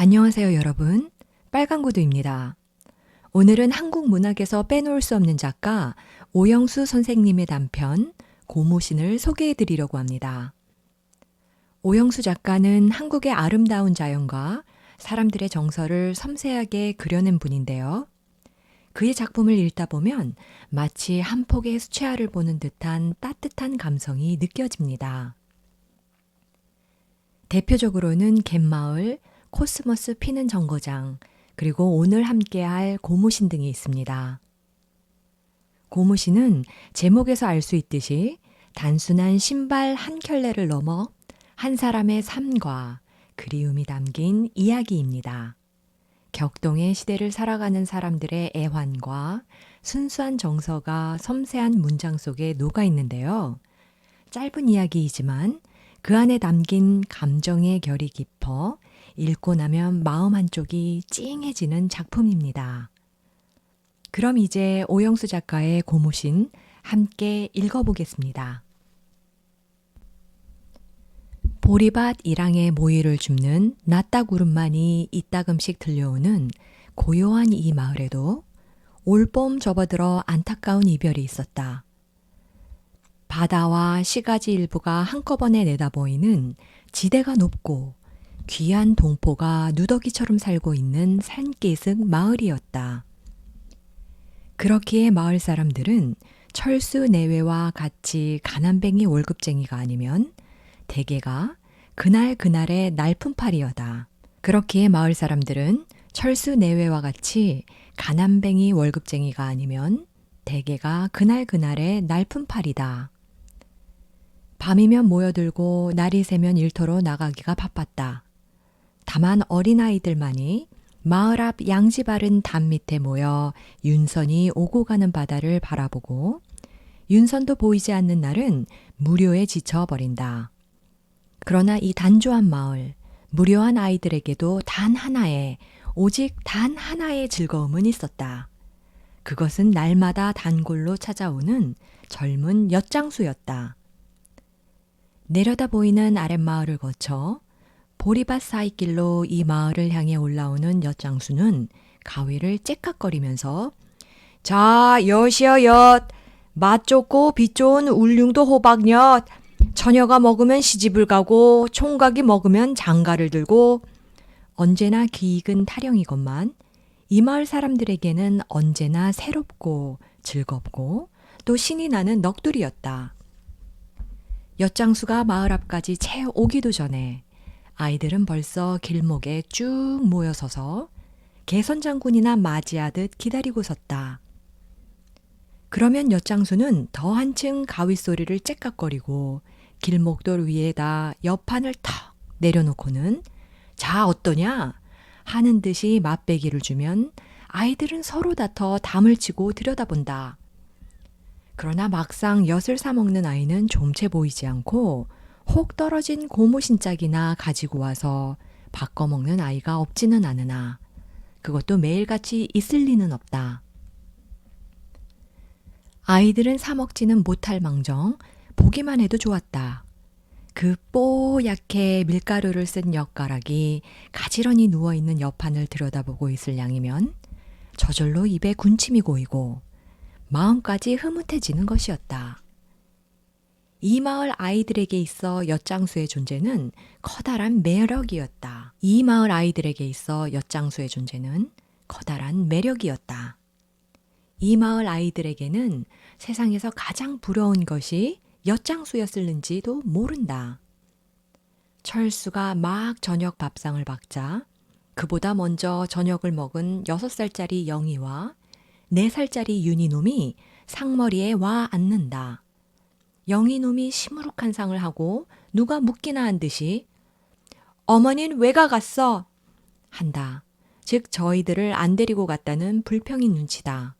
안녕하세요, 여러분. 빨간구두입니다. 오늘은 한국 문학에서 빼놓을 수 없는 작가 오영수 선생님의 단편 고무신을 소개해 드리려고 합니다. 오영수 작가는 한국의 아름다운 자연과 사람들의 정서를 섬세하게 그려낸 분인데요. 그의 작품을 읽다 보면 마치 한 폭의 수채화를 보는 듯한 따뜻한 감성이 느껴집니다. 대표적으로는 갯마을, 코스모스 피는 정거장, 그리고 오늘 함께할 고무신 등이 있습니다. 고무신은 제목에서 알 수 있듯이 단순한 신발 한 켤레를 넘어 한 사람의 삶과 그리움이 담긴 이야기입니다. 격동의 시대를 살아가는 사람들의 애환과 순수한 정서가 섬세한 문장 속에 녹아 있는데요. 짧은 이야기이지만 그 안에 담긴 감정의 결이 깊어 읽고 나면 마음 한쪽이 찡해지는 작품입니다. 그럼 이제 오영수 작가의 고무신 함께 읽어보겠습니다. 보리밭 일항에 모이를 줍는 낫다구름만이 이따금씩 들려오는 고요한 이 마을에도 올봄 접어들어 안타까운 이별이 있었다. 바다와 시가지 일부가 한꺼번에 내다보이는 지대가 높고 귀한 동포가 누더기처럼 살고 있는 산기슭 마을이었다. 그렇기에 마을 사람들은 철수 내외와 같이 가난뱅이 월급쟁이가 아니면 대개가 그날그날의 날품팔이여다. 그렇기에 마을 사람들은 철수 내외와 같이 가난뱅이 월급쟁이가 아니면 대개가 그날그날의 날품팔이다. 밤이면 모여들고 날이 새면 일터로 나가기가 바빴다. 다만 어린아이들만이 마을 앞 양지 바른 담 밑에 모여 윤선이 오고 가는 바다를 바라보고 윤선도 보이지 않는 날은 무료에 지쳐버린다. 그러나 이 단조한 마을, 무료한 아이들에게도 단 하나의, 오직 단 하나의 즐거움은 있었다. 그것은 날마다 단골로 찾아오는 젊은 엿장수였다. 내려다 보이는 아랫마을을 거쳐 보리밭 사이길로 이 마을을 향해 올라오는 엿장수는 가위를 째깍거리면서 자, 엿이여 엿! 맛 좋고 빛 좋은 울릉도 호박엿! 처녀가 먹으면 시집을 가고 총각이 먹으면 장가를 들고 언제나 기익은 타령이건만 이 마을 사람들에게는 언제나 새롭고 즐겁고 또 신이 나는 넋두리였다. 엿장수가 마을 앞까지 채 오기도 전에 아이들은 벌써 길목에 쭉 모여서서 개선장군이나 맞이하듯 기다리고 섰다. 그러면 엿장수는 더 한층 가윗소리를 째깍거리고 길목돌 위에다 엿판을 턱 내려놓고는 자 어떠냐 하는 듯이 맛배기를 주면 아이들은 서로 다퉈 담을 치고 들여다본다. 그러나 막상 엿을 사먹는 아이는 좀채 보이지 않고 혹 떨어진 고무신짝이나 가지고 와서 바꿔먹는 아이가 없지는 않으나 그것도 매일같이 있을 리는 없다. 아이들은 사먹지는 못할 망정 보기만 해도 좋았다. 그 뽀얗게 밀가루를 쓴 엿가락이 가지런히 누워있는 엿판을 들여다보고 있을 양이면 저절로 입에 군침이 고이고 마음까지 흐뭇해지는 것이었다. 이 마을 아이들에게 있어 엿장수의 존재는 커다란 매력이었다. 이 마을 아이들에게 있어 엿장수의 존재는 커다란 매력이었다. 이 마을 아이들에게는 세상에서 가장 부러운 것이 엿장수였을는지도 모른다. 철수가 막 저녁 밥상을 박자 그보다 먼저 저녁을 먹은 6살짜리 영희와 4살짜리 윤희놈이 상머리에 와 앉는다. 영희놈이 시무룩한 상을 하고 누가 묻기나 한 듯이 어머닌 왜가 갔어? 한다. 즉 저희들을 안 데리고 갔다는 불평인 눈치다.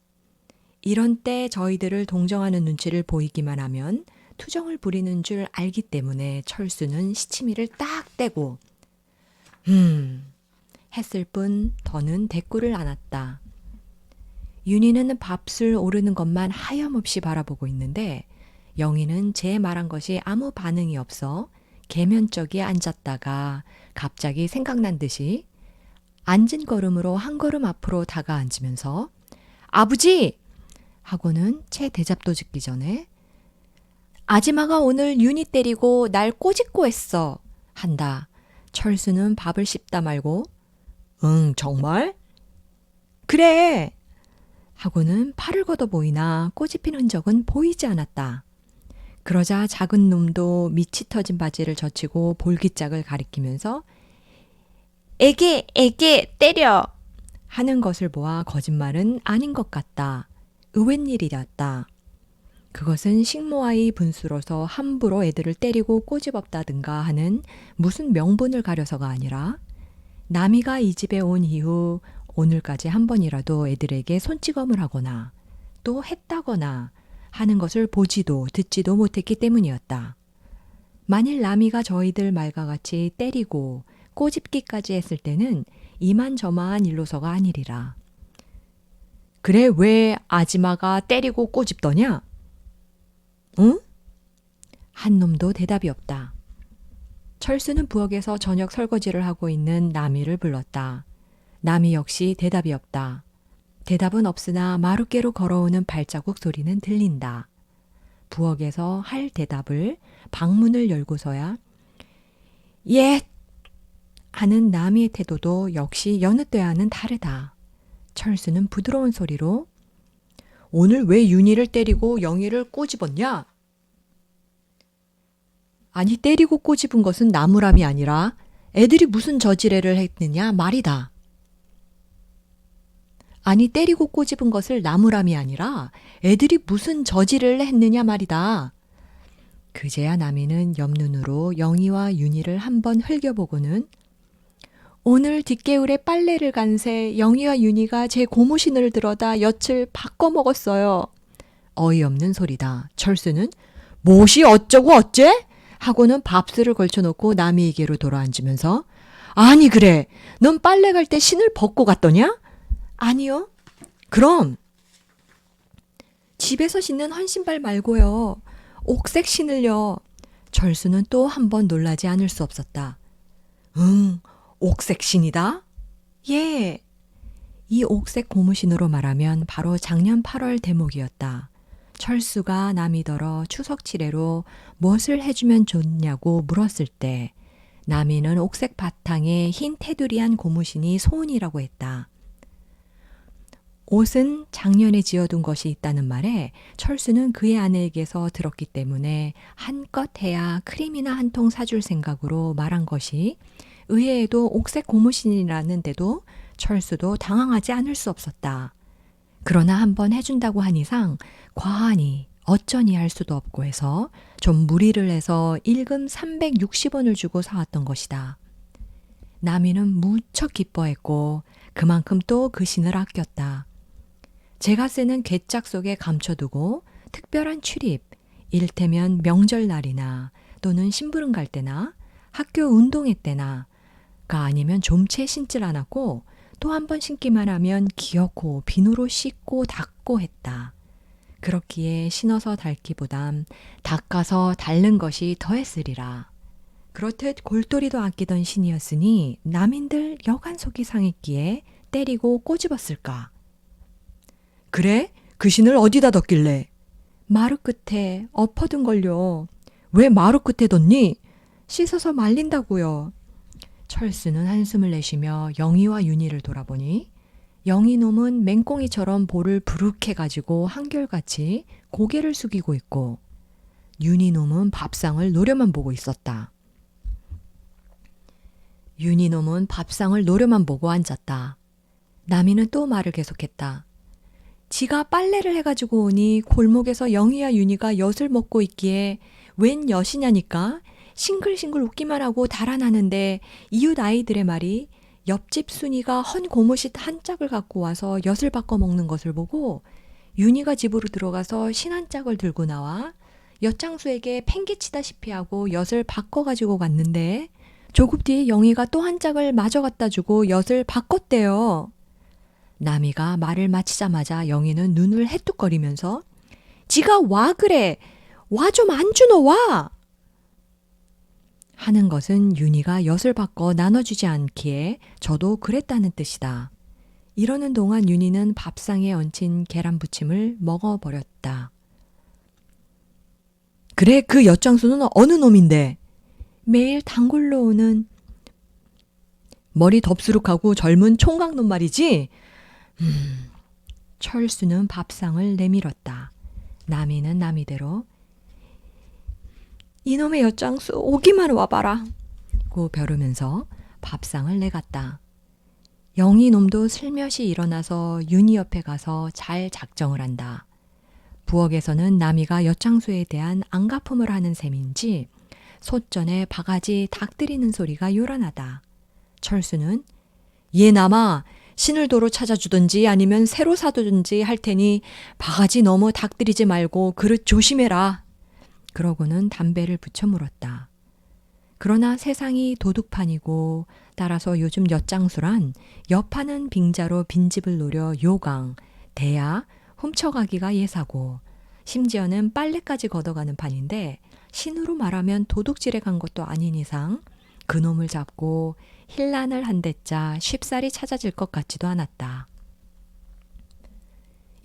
이런 때 저희들을 동정하는 눈치를 보이기만 하면 투정을 부리는 줄 알기 때문에 철수는 시치미를 딱 떼고 했을 뿐 더는 대꾸를 안았다. 윤희는 밥술 오르는 것만 하염없이 바라보고 있는데 영희는 제 말한 것이 아무 반응이 없어 계면적이 앉았다가 갑자기 생각난 듯이 앉은 걸음으로 한 걸음 앞으로 다가앉으면서 아버지! 하고는 채 대잡도 짓기 전에 아지마가 오늘 윤희 때리고 날 꼬집고 했어. 한다. 철수는 밥을 씹다 말고 응, 정말? 그래! 하고는 팔을 걷어 보이나 꼬집힌 흔적은 보이지 않았다. 그러자 작은 놈도 밑이 터진 바지를 젖히고 볼기짝을 가리키면서 애게 때려! 하는 것을 보아 거짓말은 아닌 것 같다. 의외인 일이었다. 그것은 식모아이 분수로서 함부로 애들을 때리고 꼬집었다든가 하는 무슨 명분을 가려서가 아니라 남이가 이 집에 온 이후 오늘까지 한 번이라도 애들에게 손찌검을 하거나 또 했다거나 하는 것을 보지도 듣지도 못했기 때문이었다. 만일 남이가 저희들 말과 같이 때리고 꼬집기까지 했을 때는 이만저만 일로서가 아니리라. 그래 왜 아지마가 때리고 꼬집더냐? 응? 한 놈도 대답이 없다. 철수는 부엌에서 저녁 설거지를 하고 있는 남이를 불렀다. 남이 역시 대답이 없다. 대답은 없으나 마룻개로 걸어오는 발자국 소리는 들린다. 부엌에서 할 대답을 방문을 열고서야 예! 하는 남이의 태도도 역시 여느 때와는 다르다. 철수는 부드러운 소리로 오늘 왜 윤희를 때리고 영희를 꼬집었냐? 아니 때리고 꼬집은 것은 나무람이 아니라 애들이 무슨 저지레를 했느냐 말이다. 아니 때리고 꼬집은 것을 나무람이 아니라 애들이 무슨 저지를 했느냐 말이다. 그제야 남이는 옆눈으로 영희와 윤희를 한번 흘겨보고는 오늘 뒷개울에 빨래를 간 새 영희와 윤희가 제 고무신을 들어다 엿을 바꿔 먹었어요. 어이없는 소리다. 철수는 못이 어쩌고 어째? 하고는 밥술을 걸쳐놓고 남이에게로 돌아앉으면서 아니 그래 넌 빨래 갈 때 신을 벗고 갔더냐? 아니요. 그럼 집에서 신는 헌신발 말고요. 옥색 신을요. 철수는 또 한 번 놀라지 않을 수 없었다. 응, 옥색 신이다? 예. 이 옥색 고무신으로 말하면 바로 작년 8월 대목이었다. 철수가 남이더러 추석 치레로 무엇을 해주면 좋냐고 물었을 때 남이는 옥색 바탕에 흰 테두리한 고무신이 소원이라고 했다. 옷은 작년에 지어둔 것이 있다는 말에 철수는 그의 아내에게서 들었기 때문에 한껏 해야 크림이나 한 통 사줄 생각으로 말한 것이 의외에도 옥색 고무신이라는데도 철수도 당황하지 않을 수 없었다. 그러나 한번 해준다고 한 이상 과하니 어쩌니 할 수도 없고 해서 좀 무리를 해서 일금 360원을 주고 사왔던 것이다. 남이는 무척 기뻐했고 그만큼 또 그 신을 아꼈다. 제갓세는 괴짝 속에 감춰두고 특별한 출입, 일테면 명절날이나 또는 심부름 갈 때나 학교 운동회 때나가 아니면 좀채 신질 않았고 또 한 번 신기만 하면 기어코 비누로 씻고 닦고 했다. 그렇기에 신어서 닳기보단 닦아서 닳는 것이 더했으리라. 그렇듯 골똘히도 아끼던 신이었으니 남인들 여간 속이 상했기에 때리고 꼬집었을까. 그래? 그 신을 어디다 뒀길래? 마루 끝에 엎어둔걸요. 왜 마루 끝에 뒀니? 씻어서 말린다고요. 철수는 한숨을 내쉬며 영희와 윤희를 돌아보니 영희 놈은 맹꽁이처럼 볼을 부룩해 가지고 한결같이 고개를 숙이고 있고 윤희 놈은 밥상을 노려만 보고 있었다. 윤희 놈은 밥상을 노려만 보고 앉았다. 남이는 또 말을 계속했다. 지가 빨래를 해가지고 오니 골목에서 영희와 윤희가 엿을 먹고 있기에 웬 엿이냐니까 싱글싱글 웃기만 하고 달아나는데 이웃 아이들의 말이 옆집 순이가 헌 고무신 한 짝을 갖고 와서 엿을 바꿔 먹는 것을 보고 윤희가 집으로 들어가서 신 한 짝을 들고 나와 엿장수에게 팽개치다시피 하고 엿을 바꿔 가지고 갔는데 조금 뒤에 영희가 또 한 짝을 마저 갖다 주고 엿을 바꿨대요. 남이가 말을 마치자마자 영희는 눈을 해뚝거리면서 지가 와 그래. 와 좀 안 주노 와. 하는 것은 윤희가 엿을 바꿔 나눠주지 않기에 저도 그랬다는 뜻이다. 이러는 동안 윤희는 밥상에 얹힌 계란부침을 먹어버렸다. 그래, 그 엿장수는 어느 놈인데? 매일 단골로 오는 머리 덥수룩하고 젊은 총각놈 말이지? 철수는 밥상을 내밀었다. 남이는 남이대로 이놈의 엿장수 오기만 와봐라 고 벼르면서 밥상을 내갔다. 영희 놈도 슬며시 일어나서 윤희 옆에 가서 잘 작정을 한다. 부엌에서는 남이가 엿장수에 대한 안가품을 하는 셈인지 솥전에 바가지 닭들이는 소리가 요란하다. 철수는 얘 남아 신을도로 찾아주든지 아니면 새로 사두든지 할 테니 바가지 너무 닭들이지 말고 그릇 조심해라. 그러고는 담배를 붙여 물었다. 그러나 세상이 도둑판이고 따라서 요즘 엿장수란 엿파는 빙자로 빈집을 노려 요강, 대야, 훔쳐가기가 예사고 심지어는 빨래까지 걷어가는 판인데 신으로 말하면 도둑질에 간 것도 아닌 이상 그놈을 잡고 힐난을 한 대자 쉽사리 찾아질 것 같지도 않았다.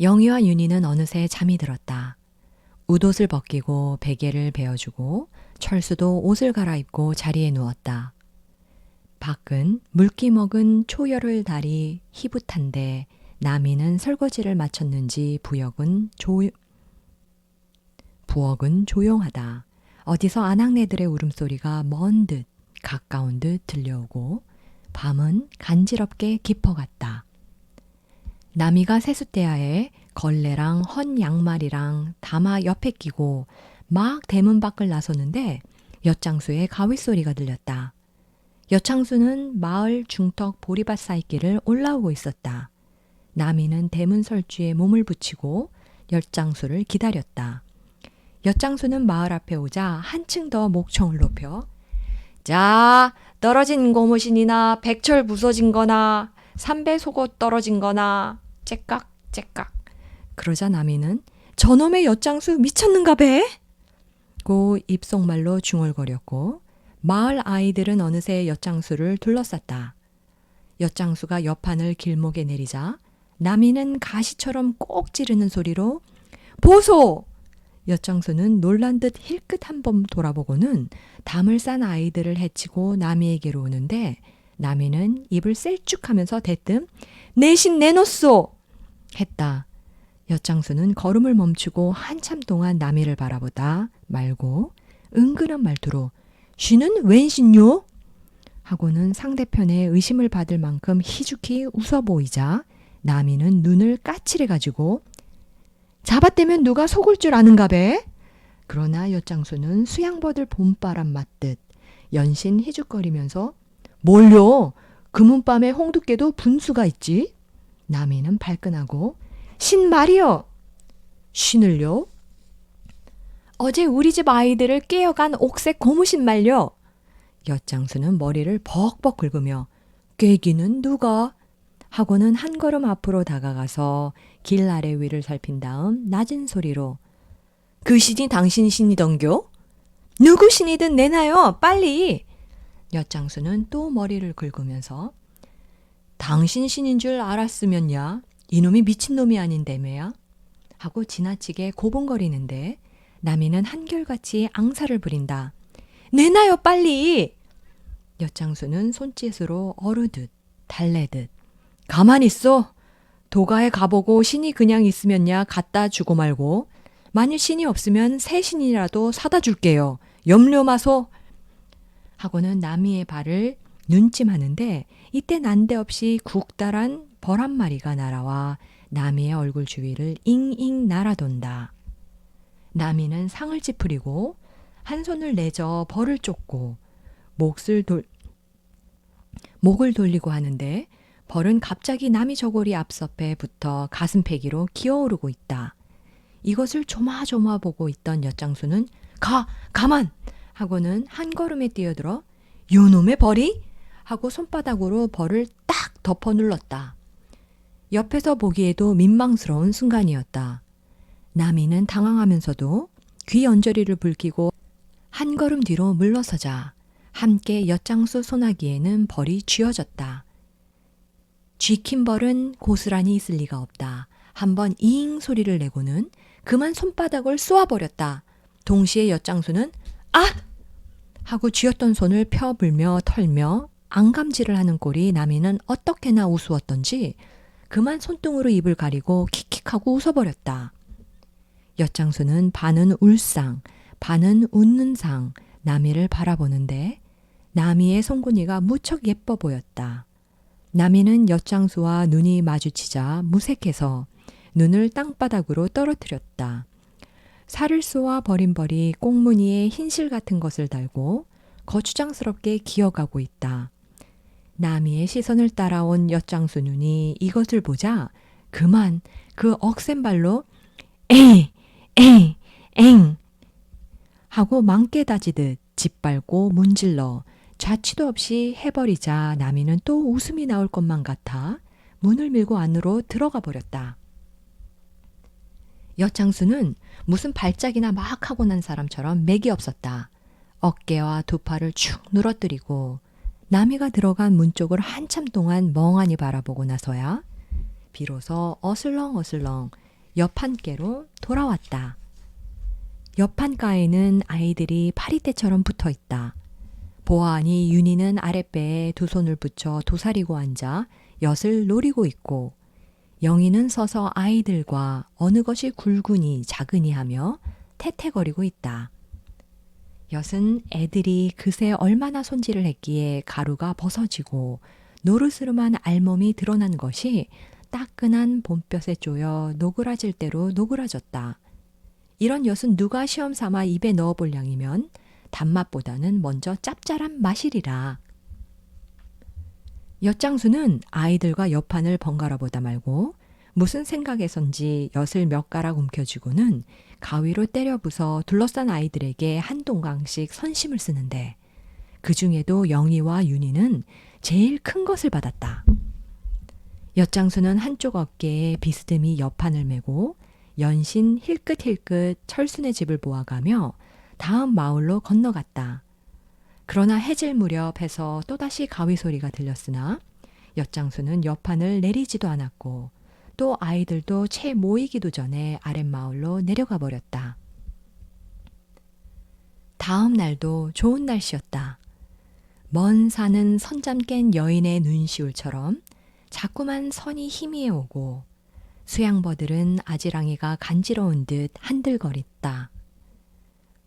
영희와 윤희는 어느새 잠이 들었다. 웃옷을 벗기고 베개를 베어주고 철수도 옷을 갈아입고 자리에 누웠다. 밖은 물기 먹은 초여를 달이 희붓한데 남이는 설거지를 마쳤는지 부엌은 조용하다. 어디서 아낙네들의 울음소리가 먼 듯 가까운 듯 들려오고 밤은 간지럽게 깊어갔다. 남이가 세숫대야에 걸레랑 헌 양말이랑 담아 옆에 끼고 막 대문 밖을 나섰는데 엿장수의 가윗소리가 들렸다. 엿장수는 마을 중턱 보리밭 사이길을 올라오고 있었다. 남이는 대문 설주에 몸을 붙이고 엿장수를 기다렸다. 엿장수는 마을 앞에 오자 한층 더 목청을 높여 자, 떨어진 고무신이나 백철 부서진 거나 삼배 속옷 떨어진 거나 째깍 째깍. 그러자 남이는 저놈의 엿장수 미쳤는가 배? 고 입속말로 중얼거렸고 마을 아이들은 어느새 엿장수를 둘러쌌다. 엿장수가 옆판을 길목에 내리자 남이는 가시처럼 꼭 찌르는 소리로 보소! 엿장수는 놀란 듯 힐끗 한번 돌아보고는 담을 싼 아이들을 해치고 남이에게로 오는데 남이는 입을 셀쭉하면서 대뜸 내신 내놓소! 했다. 엿장수는 걸음을 멈추고 한참 동안 남이를 바라보다 말고 은근한 말투로 쉬는 웬신요? 하고는 상대편의 의심을 받을 만큼 희죽히 웃어 보이자 남이는 눈을 까칠해가지고 잡아떼면 누가 속을 줄 아는가 배? 그러나 엿장수는 수양버들 봄바람 맞듯 연신 희죽거리면서 뭘요? 금은밤에 홍두깨도 분수가 있지? 남이는 발끈하고 신 말이요. 신을요? 어제 우리 집 아이들을 깨어간 옥색 고무신 말요. 엿장수는 머리를 벅벅 긁으며 깨기는 누가? 하고는 한 걸음 앞으로 다가가서 길 아래 위를 살핀 다음 낮은 소리로 그 신이 당신 신이던겨? 누구 신이든 내놔요. 빨리. 엿장수는 또 머리를 긁으면서 당신 신인 줄 알았으면야 이놈이 미친놈이 아닌데매야 하고 지나치게 고분거리는데 남이는 한결같이 앙사를 부린다. 내놔요 빨리. 엿장수는 손짓으로 어르듯 달래듯 가만히 있어. 도가에 가보고 신이 그냥 있으면야 갖다 주고 말고 만일 신이 없으면 새 신이라도 사다 줄게요. 염려 마소. 하고는 남이의 발을 눈찜하는데 이때 난데없이 굵다란 벌 한 마리가 날아와 남이의 얼굴 주위를 잉잉 날아돈다. 남이는 상을 찌푸리고 한 손을 내저 벌을 쫓고 목을 돌리고 하는데 벌은 갑자기 남이 저고리 앞섭에 붙어 가슴패기로 기어오르고 있다. 이것을 조마조마 보고 있던 엿장수는 가만! 하고는 한 걸음에 뛰어들어 요놈의 벌이? 하고 손바닥으로 벌을 딱 덮어 눌렀다. 옆에서 보기에도 민망스러운 순간이었다. 남이는 당황하면서도 귀 언저리를 붉히고 한 걸음 뒤로 물러서자 함께 엿장수 소나기에는 벌이 쥐어졌다. 쥐킨 벌은 고스란히 있을 리가 없다. 한번 잉 소리를 내고는 그만 손바닥을 쏘아버렸다. 동시에 엿장수는 아! 하고 쥐었던 손을 펴불며 털며 안감질을 하는 꼴이 남이는 어떻게나 우스웠던지 그만 손등으로 입을 가리고 킥킥하고 웃어버렸다. 엿장수는 반은 울상, 반은 웃는 상 나미를 바라보는데 나미의 송곳니가 무척 예뻐 보였다. 나미는 엿장수와 눈이 마주치자 무색해서 눈을 땅바닥으로 떨어뜨렸다. 살을 쏘아 버린 벌이 꽁무니에 흰실 같은 것을 달고 거추장스럽게 기어가고 있다. 나미의 시선을 따라온 엿장수 눈이 이것을 보자 그만 그 억센 발로 에이 에이 엥 하고 망깨 다지듯 짓밟고 문질러 좌치도 없이 해버리자 나미는 또 웃음이 나올 것만 같아 문을 밀고 안으로 들어가 버렸다. 엿장수는 무슨 발작이나 막 하고 난 사람처럼 맥이 없었다. 어깨와 두 팔을 축 늘어뜨리고 나미가 들어간 문 쪽을 한참 동안 멍하니 바라보고 나서야 비로소 어슬렁어슬렁 옆한께로 돌아왔다. 옆한가에는 아이들이 파리떼처럼 붙어 있다. 보아하니 윤희는 아랫배에 두 손을 붙여 도사리고 앉아 엿을 노리고 있고 영희는 서서 아이들과 어느 것이 굵으니 작으니 하며 태태거리고 있다. 엿은 애들이 그새 얼마나 손질을 했기에 가루가 벗어지고 노르스름한 알몸이 드러난 것이 따끈한 봄볕에 쪼여 노그라질 대로 노그라졌다. 이런 엿은 누가 시험 삼아 입에 넣어볼 양이면 단맛보다는 먼저 짭짤한 맛이리라. 엿장수는 아이들과 옆판을 번갈아 보다 말고 무슨 생각에선지 엿을 몇 가락 움켜쥐고는 가위로 때려 부숴 둘러싼 아이들에게 한 동강씩 선심을 쓰는데 그 중에도 영희와 윤희는 제일 큰 것을 받았다. 엿장수는 한쪽 어깨에 비스듬히 옆판을 메고 연신 힐끗힐끗 철순의 집을 보아가며 다음 마을로 건너갔다. 그러나 해질 무렵 해서 또다시 가위 소리가 들렸으나 엿장수는 옆판을 내리지도 않았고 또 아이들도 채 모이기도 전에 아랫마을로 내려가 버렸다. 다음 날도 좋은 날씨였다. 먼 산은 선잠 깬 여인의 눈시울처럼 자꾸만 선이 희미해 오고 수양버들은 아지랑이가 간지러운 듯 한들거렸다.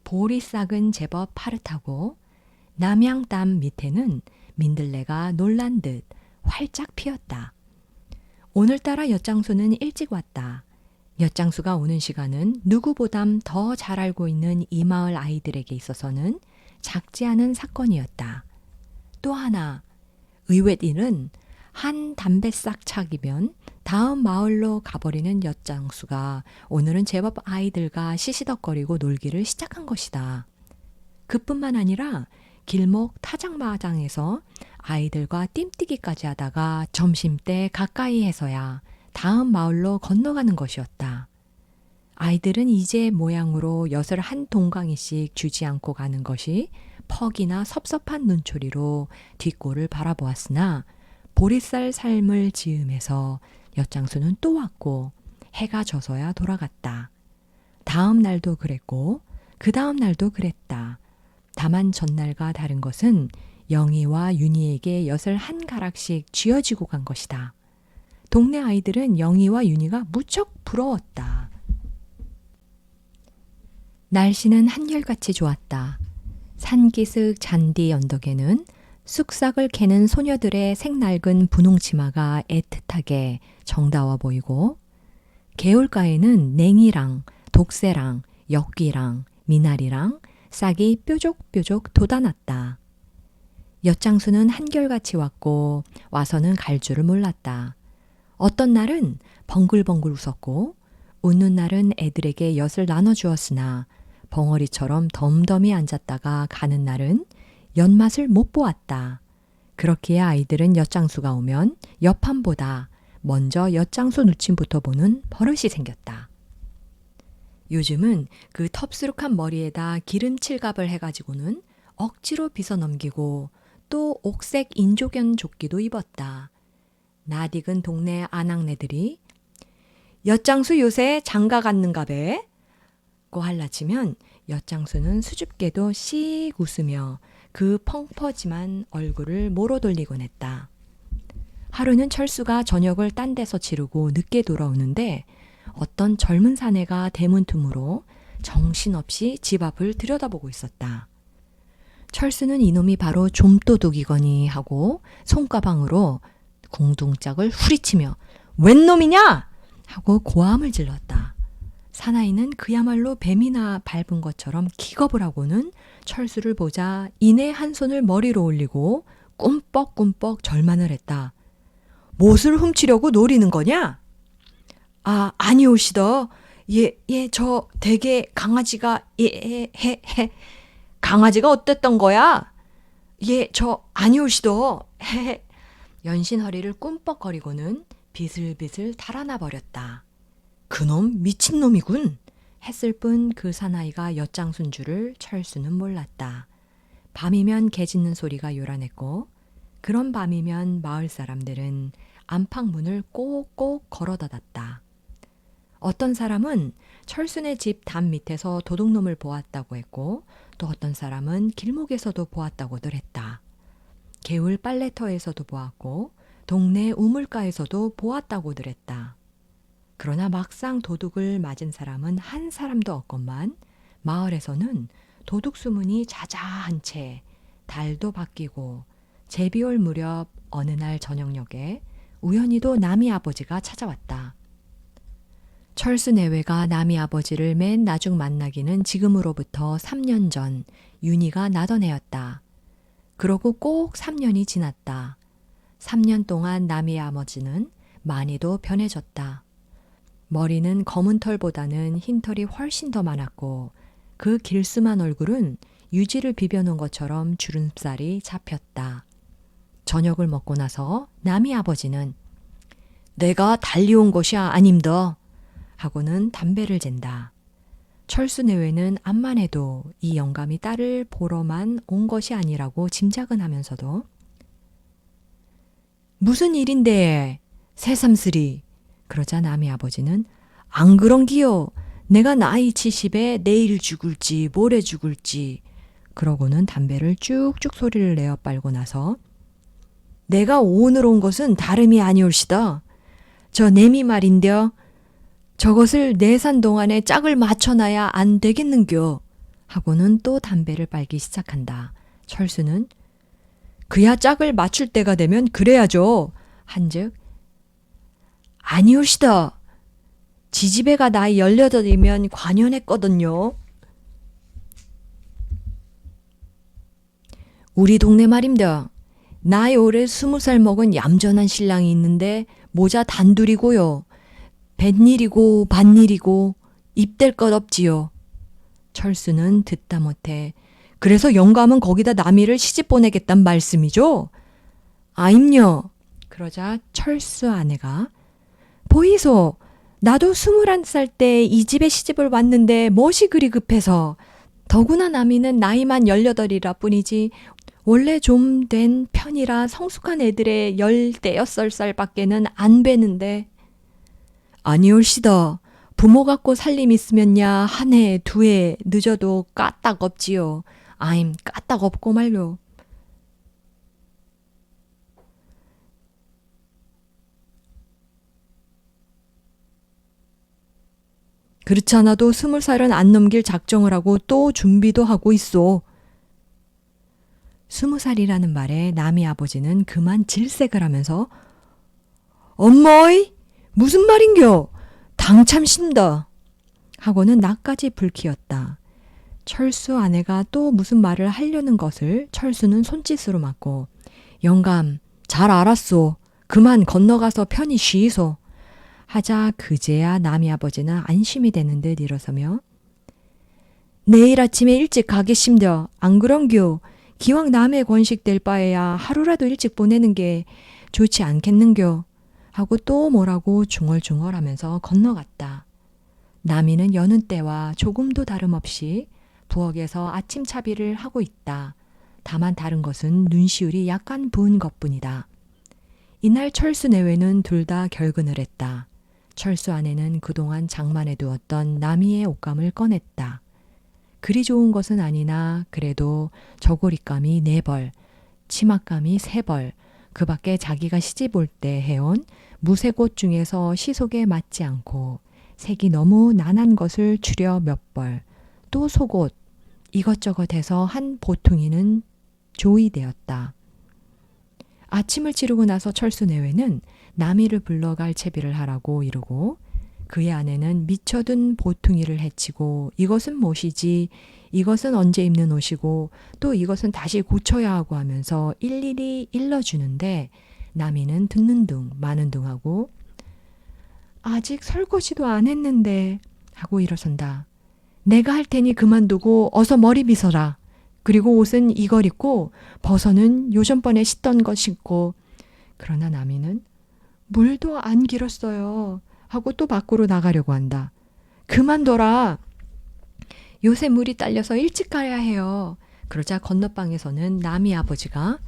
보리싹은 제법 파릇하고 남양담 밑에는 민들레가 놀란 듯 활짝 피었다. 오늘따라 엿장수는 일찍 왔다. 엿장수가 오는 시간은 누구보담 더 잘 알고 있는 이 마을 아이들에게 있어서는 작지 않은 사건이었다. 또 하나, 의외 일은 한 담배싹 차기면 다음 마을로 가버리는 엿장수가 오늘은 제법 아이들과 시시덕거리고 놀기를 시작한 것이다. 그뿐만 아니라 길목 타작마장에서 아이들과 뜀뛰기까지 하다가 점심때 가까이 해서야 다음 마을로 건너가는 것이었다. 아이들은 이제 모양으로 엿을 한 동강이씩 주지 않고 가는 것이 퍽이나 섭섭한 눈초리로 뒷골을 바라보았으나 보리쌀 삶을 지으면서 엿장수는 또 왔고 해가 져서야 돌아갔다. 다음 날도 그랬고 그 다음 날도 그랬다. 다만 전날과 다른 것은 영희와 윤희에게 엿을 한 가락씩 쥐어지고 간 것이다. 동네 아이들은 영희와 윤희가 무척 부러웠다. 날씨는 한결같이 좋았다. 산기슭 잔디 언덕에는 쑥싹을 캐는 소녀들의 색낡은 분홍치마가 애틋하게 정다워 보이고 개울가에는 냉이랑 독새랑 엿귀랑 미나리랑 싹이 뾰족뾰족 돋아났다. 엿장수는 한결같이 왔고 와서는 갈 줄을 몰랐다. 어떤 날은 벙글벙글 웃었고 웃는 날은 애들에게 엿을 나눠주었으나 벙어리처럼 덤덤히 앉았다가 가는 날은 엿맛을 못 보았다. 그렇기에 아이들은 엿장수가 오면 옆판보다 먼저 엿장수 누침부터 보는 버릇이 생겼다. 요즘은 그 텁스룩한 머리에다 기름 칠갑을 해가지고는 억지로 빗어 넘기고 또 옥색 인조견 조끼도 입었다. 낯익은 동네 아낙네들이 엿장수 요새 장가 갔는가배? 고 할라치면 엿장수는 수줍게도 씩 웃으며 그 펑퍼짐한 얼굴을 모로 돌리곤 했다. 하루는 철수가 저녁을 딴 데서 치르고 늦게 돌아오는데 어떤 젊은 사내가 대문틈으로 정신없이 집 앞을 들여다보고 있었다. 철수는 이놈이 바로 좀도둑이거니 하고 손가방으로 궁둥짝을 후리치며 웬 놈이냐? 하고 고함을 질렀다. 사나이는 그야말로 뱀이나 밟은 것처럼 기겁을 하고는 철수를 보자 이내 한 손을 머리로 올리고 꿈뻑꿈뻑 절만을 했다. 못을 훔치려고 노리는 거냐? 아니오시더. 저 댁에 강아지가 강아지가 어땠던 거야? 저 아니오시더. 연신 허리를 꿈뻑거리고는 비슬비슬 달아나 버렸다. 그놈 미친놈이군 했을 뿐 그 사나이가 엿장수인 줄을 철수는 몰랐다. 밤이면 개 짖는 소리가 요란했고 그런 밤이면 마을 사람들은 안팎문을 꼭꼭 걸어 닫았다. 어떤 사람은 철순의 집 담 밑에서 도둑놈을 보았다고 했고 또 어떤 사람은 길목에서도 보았다고들 했다. 개울 빨래터에서도 보았고 동네 우물가에서도 보았다고들 했다. 그러나 막상 도둑을 맞은 사람은 한 사람도 없건만 마을에서는 도둑 소문이 자자한 채 달도 바뀌고 제비 올 무렵 어느 날 저녁녘에 우연히도 남이 아버지가 찾아왔다. 철수 내외가 남이 아버지를 맨 나중 만나기는 지금으로부터 3년 전 윤희가 나던 해였다. 그러고 꼭 3년이 지났다. 3년 동안 남이 아버지는 많이도 변해졌다. 머리는 검은 털보다는 흰 털이 훨씬 더 많았고 그 길스만 얼굴은 유지를 비벼놓은 것처럼 주름살이 잡혔다. 저녁을 먹고 나서 남이 아버지는 내가 달려온 것이 아님더 하고는 담배를 잰다. 철수 내외는 암만 해도 이 영감이 딸을 보러만 온 것이 아니라고 짐작은 하면서도 무슨 일인데 새삼스리 그러자 남의 아버지는 안 그런기요. 내가 나이 70에 내일 죽을지 모레 죽을지 그러고는 담배를 쭉쭉 소리를 내어 빨고 나서 내가 오늘 온 것은 다름이 아니올시다. 저 내미 말인데요. 저것을 내산 동안에 짝을 맞춰놔야 안 되겠는겨. 하고는 또 담배를 빨기 시작한다. 철수는 그야 짝을 맞출 때가 되면 그래야죠. 한즉 아니올시다. 지지배가 나이 18이면 관연했거든요. 우리 동네 말입니다. 나이 올해 20살 먹은 얌전한 신랑이 있는데 모자 단둘이고요. 뱃일이고 밭일이고 입댈 것 없지요. 철수는 듣다 못해 그래서 영감은 거기다 남이를 시집 보내겠단 말씀이죠? 아임요. 그러자 철수 아내가 보이소. 나도 21살 때 이 집에 시집을 왔는데 멋이 그리 급해서 더구나 남이는 나이만 18이라 뿐이지 원래 좀 된 편이라 성숙한 애들의 15살밖에는 안 베는데 아니올시다. 부모 갖고 살림 있으면야 한 해, 두 해 늦어도 까딱 없지요. 아임 까딱 없고 말요. 그렇지 않아도 20살은 안 넘길 작정을 하고 또 준비도 하고 있어. 20살이라는 말에 남이 아버지는 그만 질색을 하면서 엄마이 무슨 말인겨? 당참 신다. 하고는 나까지 불키웠다. 철수 아내가 또 무슨 말을 하려는 것을 철수는 손짓으로 막고 영감 잘 알았소. 그만 건너가서 편히 쉬이소. 하자 그제야 남이 아버지는 안심이 되는 듯 일어서며 내일 아침에 일찍 가겠심더. 안 그런겨? 기왕 남의 권식 될 바에야 하루라도 일찍 보내는 게 좋지 않겠는겨? 하고 또 뭐라고 중얼중얼하면서 건너갔다. 남이는 여는 때와 조금도 다름없이 부엌에서 아침차비를 하고 있다. 다만 다른 것은 눈시울이 약간 부은 것뿐이다. 이날 철수 내외는 둘 다 결근을 했다. 철수 아내는 그동안 장만해 두었던 나미의 옷감을 꺼냈다. 그리 좋은 것은 아니나 그래도 저고리감이 4벌, 치맛감이 3벌, 그 밖에 자기가 시집 올 때 해온 무색 옷 중에서 시속에 맞지 않고 색이 너무 난한 것을 추려 몇 벌, 또 속옷, 이것저것 해서 한 보퉁이는 조이되었다. 아침을 치르고 나서 철수 내외는 나미를 불러갈 채비를 하라고 이르고 그의 아내는 미쳐든 보퉁이를 헤치고 이것은 못이지, 이것은 언제 입는 옷이고 또 이것은 다시 고쳐야 하고 하면서 일일이 일러주는데 나미는 듣는 둥 마는 둥 하고 아직 설거지도 안 했는데 하고 일어선다. 내가 할 테니 그만두고 어서 머리 빗어라. 그리고 옷은 이걸 입고 버선은 요전번에 씻던 것 신고. 그러나 나미는 물도 안 길었어요 하고 또 밖으로 나가려고 한다. 그만둬라. 요새 물이 딸려서 일찍 가야 해요. 그러자 건너방에서는 나미 아버지가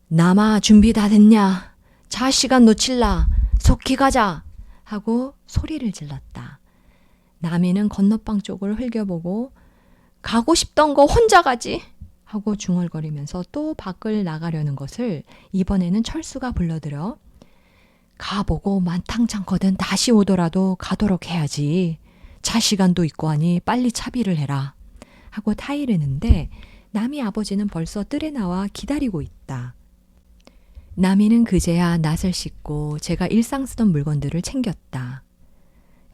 남아 준비 다 됐냐? 자 시간 놓칠라. 속히 가자 하고 소리를 질렀다. 나미는 건너방 쪽을 흘겨보고 가고 싶던 거 혼자 가지 하고 중얼거리면서 또 밖을 나가려는 것을 이번에는 철수가 불러들여 가보고 만탕창거든 다시 오더라도 가도록 해야지. 차 시간도 있고 하니 빨리 차비를 해라 하고 타이르는데 나미 아버지는 벌써 뜰에 나와 기다리고 있다. 나미는 그제야 낫을 씻고 제가 일상 쓰던 물건들을 챙겼다.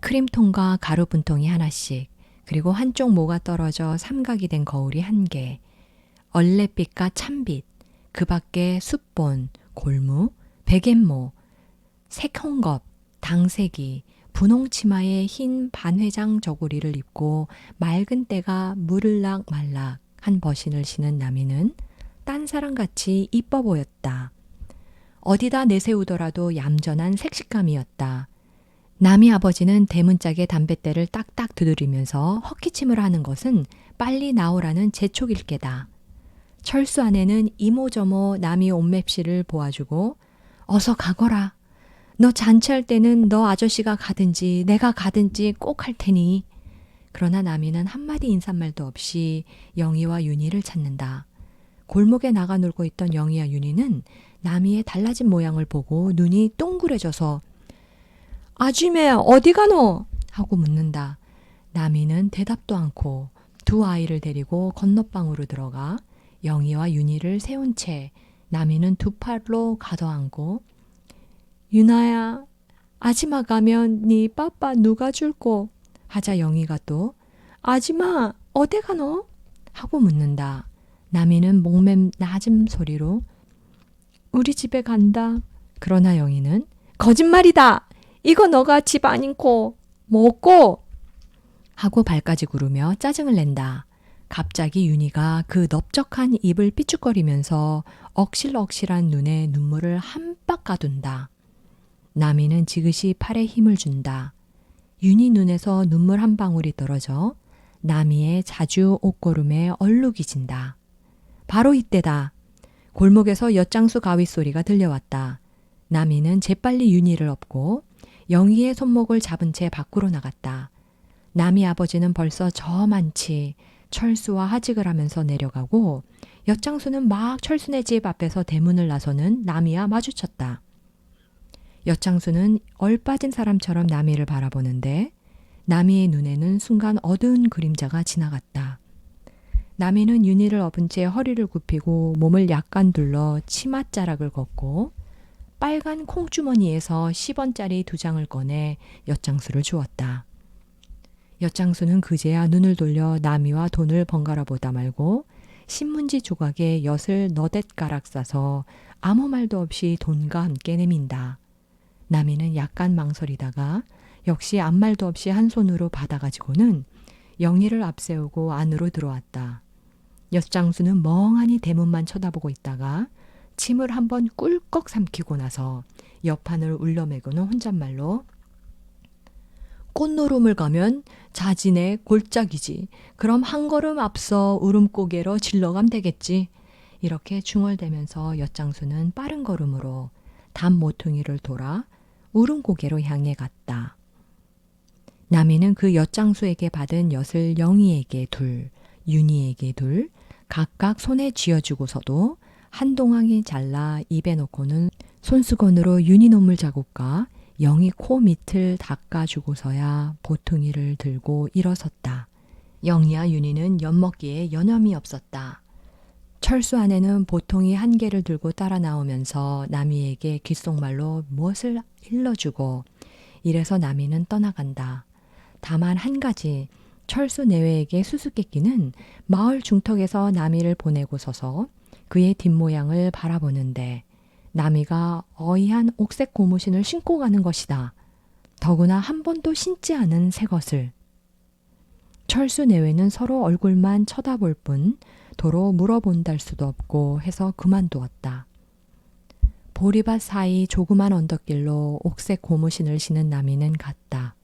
크림통과 가루 분통이 하나씩, 그리고 한쪽 모가 떨어져 삼각이 된 거울이 1개, 얼레빛과 참빛, 그 밖에 숯본, 골무, 백앤모, 색홍겁, 당색이, 분홍치마에 흰 반회장 저고리를 입고 맑은 때가 무를락 말락 한 버신을 신은 나미는 딴 사람같이 이뻐 보였다. 어디다 내세우더라도 얌전한 색식감이었다. 나미 아버지는 대문짝에 담뱃대를 딱딱 두드리면서 헛기침을 하는 것은 빨리 나오라는 재촉일 게다. 철수 아내는 이모저모 나미 옷맵시를 보아주고 어서 가거라. 너 잔치할 때는 너 아저씨가 가든지 내가 가든지 꼭 할 테니. 그러나 나미는 한마디 인사말도 없이 영희와 윤희를 찾는다. 골목에 나가 놀고 있던 영희와 윤희는 나미의 달라진 모양을 보고 눈이 동그래져서 아줌매 어디 가노? 하고 묻는다. 나미는 대답도 않고 두 아이를 데리고 건너방으로 들어가 영희와 윤희를 세운 채 나미는 두 팔로 가둬안고 윤아야, 아지마 가면 네 빠빠 누가 줄꼬? 하자 영희가 또 아지마 어디 가노? 하고 묻는다. 나미는 목맴 낮은 소리로 우리 집에 간다. 그러나 영희는 거짓말이다. 이거 너가 집 아닌코 뭐고? 하고 발까지 구르며 짜증을 낸다. 갑자기 윤희가 그 넓적한 입을 삐죽거리면서 억실억실한 눈에 눈물을 한박 가둔다. 나미는 지그시 팔에 힘을 준다. 윤희 눈에서 눈물 한 방울이 떨어져 나미의 자주 옷고름에 얼룩이 진다. 바로 이때다. 골목에서 엿장수 가위 소리가 들려왔다. 나미는 재빨리 윤희를 업고 영희의 손목을 잡은 채 밖으로 나갔다. 나미 아버지는 벌써 저만치 철수와 하직을 하면서 내려가고 엿장수는 막 철수네 집 앞에서 대문을 나서는 나미와 마주쳤다. 엿장수는 얼빠진 사람처럼 나미를 바라보는데 나미의 눈에는 순간 어두운 그림자가 지나갔다. 나미는 윤희를 업은 채 허리를 굽히고 몸을 약간 둘러 치맛자락을 걷고 빨간 콩주머니에서 10원짜리 2장을 꺼내 엿장수를 주었다. 엿장수는 그제야 눈을 돌려 나미와 돈을 번갈아 보다 말고 신문지 조각에 엿을 너댓가락 싸서 아무 말도 없이 돈과 함께 내민다. 나미는 약간 망설이다가 역시 아무 말도 없이 한 손으로 받아가지고는 영희를 앞세우고 안으로 들어왔다. 엿장수는 멍하니 대문만 쳐다보고 있다가 침을 한번 꿀꺽 삼키고 나서 옆판을 울려매고는 혼잣말로 꽃노름을 가면 자진의 골짜기지. 그럼 한 걸음 앞서 울음고개로 질러가면 되겠지. 이렇게 중얼대면서 엿장수는 빠른 걸음으로 담 모퉁이를 돌아 울음고개로 향해 갔다. 나미는 그 엿장수에게 받은 엿을 영희에게 둘, 윤희에게 둘, 각각 손에 쥐어주고서도 한 동황이 잘라 입에 넣고는 손수건으로 윤희 눈물 자국과 영희 코 밑을 닦아주고서야 보퉁이를 들고 일어섰다. 영희와 윤희는 엿먹기에 여념이 없었다. 철수 안에는 보통이 한 개를 들고 따라 나오면서 나미에게 귓속말로 무엇을 일러주고 이래서 나미는 떠나간다. 다만 한 가지, 철수 내외에게 수수께끼는 마을 중턱에서 나미를 보내고 서서 그의 뒷모양을 바라보는데 나미가 어이한 옥색 고무신을 신고 가는 것이다. 더구나 한 번도 신지 않은 새 것을. 철수 내외는 서로 얼굴만 쳐다볼 뿐 도로 물어본달 수도 없고 해서 그만두었다. 보리밭 사이 조그만 언덕길로 옥색 고무신을 신은 나미는 갔다.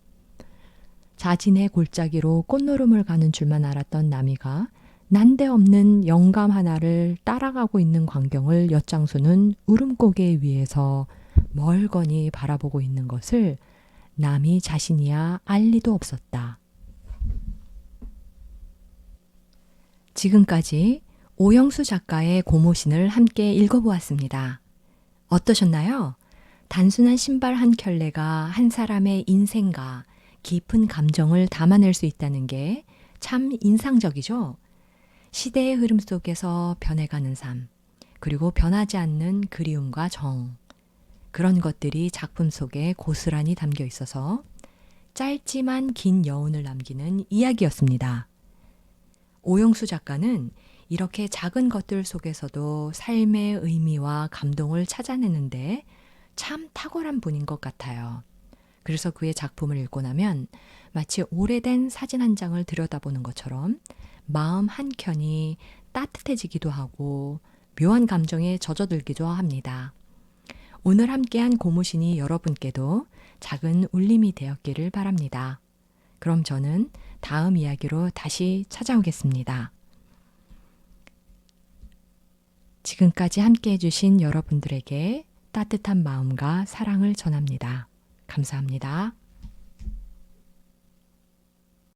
자진의 골짜기로 꽃노름을 가는 줄만 알았던 나미가 난데없는 영감 하나를 따라가고 있는 광경을 엿장수는 울음고개 위에서 멀거니 바라보고 있는 것을 나미 자신이야 알 리도 없었다. 지금까지 오영수 작가의 고모신을 함께 읽어보았습니다. 어떠셨나요? 단순한 신발 한 켤레가 한 사람의 인생과 깊은 감정을 담아낼 수 있다는 게 참 인상적이죠? 시대의 흐름 속에서 변해가는 삶, 그리고 변하지 않는 그리움과 정, 그런 것들이 작품 속에 고스란히 담겨 있어서 짧지만 긴 여운을 남기는 이야기였습니다. 오영수 작가는 이렇게 작은 것들 속에서도 삶의 의미와 감동을 찾아내는데 참 탁월한 분인 것 같아요. 그래서 그의 작품을 읽고 나면 마치 오래된 사진 한 장을 들여다보는 것처럼 마음 한켠이 따뜻해지기도 하고 묘한 감정에 젖어들기도 합니다. 오늘 함께한 고무신이 여러분께도 작은 울림이 되었기를 바랍니다. 그럼 저는 다음 이야기로 다시 찾아오겠습니다. 지금까지 함께 해주신 여러분들에게 따뜻한 마음과 사랑을 전합니다. 감사합니다.